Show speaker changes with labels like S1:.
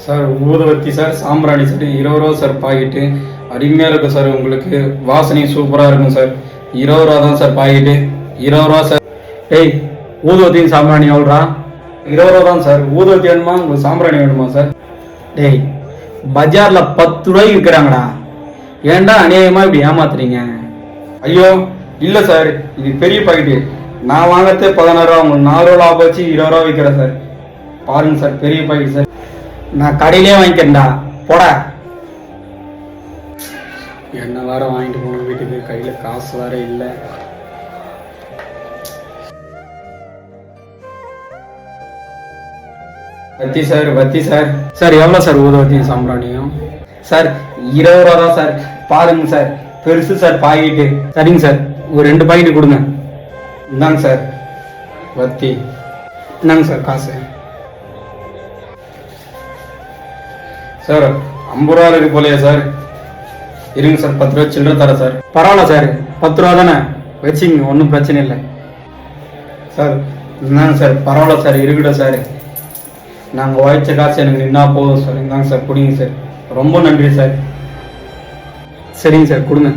S1: Sir ஊதுவத்தி sir, சாம்பிராணி sir, 20 ரூபா சார் பாக்கெட்டு. அருமையாக இருக்கும் சார், உங்களுக்கு வாசனையும் சூப்பராக இருக்கும் சார். 20 ரூபா தான் சார் பாக்கெட்டு, 20 ரூபா சார்.
S2: டேய், ஊதுவத்தியும் சாம்பிராணி எவ்வளோடா?
S1: 20 ரூபா தான் சார். ஊதுவத்தி வேணுமா உங்களுக்கு சாம்பிராணி வேணுமா சார்?
S2: டேய், பஜாரில் 10 ரூபாய்க்கு விற்கிறாங்கடா. ஏன்டா அநியாயமாக இப்படி ஏமாத்துறீங்க?
S1: ஐயோ இல்லை சார், இது பெரிய பாக்கெட்டு. நான் வாங்கத்தே 16 ரூபா, உங்களுக்கு 4 ரூபா லாபம் வச்சு 20 ரூபா விற்கிறேன் சார். பாருங்க சார், பெரிய பாக்கெட் சார்.
S2: நான் கடையிலே வாங்கிக்கிறேன்டா, போடா.
S1: என்ன வேற வாங்கிட்டு போகணும் வீட்டுக்கு, கையில் காசு வேற இல்லை. வத்தி சார், வத்தி சார்.
S2: சார் எவ்வளோ சார் ஊதுவத்தியும் சாம்பிராணியும்?
S1: சார் 20 ரூபா தான் சார். பாருங்க சார், பெருசு சார் பாக்கெட்டு.
S2: சரிங்க சார், ஒரு 2 பாக்கெட்டு கொடுங்க.
S1: இந்தாங்க சார் வத்தி.
S2: என்னங்க சார் காசு?
S1: சார் 50 ரூபா இருக்கு போலையா சார்? இருங்க சார், 10 ரூபா சில்லறை தரேன் சார்.
S2: பரவாயில்ல சார், 10 ரூபா தானே, வச்சுங்க, ஒன்றும் பிரச்சனை இல்லை.
S1: சார் இந்தாங்க சார், பரவாயில்ல சார், இருக்கட்டும் சார். நாங்கள் உழைச்ச காசு எனக்கு நின்னா போதும் சார். இந்தாங்க சார், பிடிங்க சார். ரொம்ப நன்றி சார்.
S2: சரிங்க சார், கொடுங்க.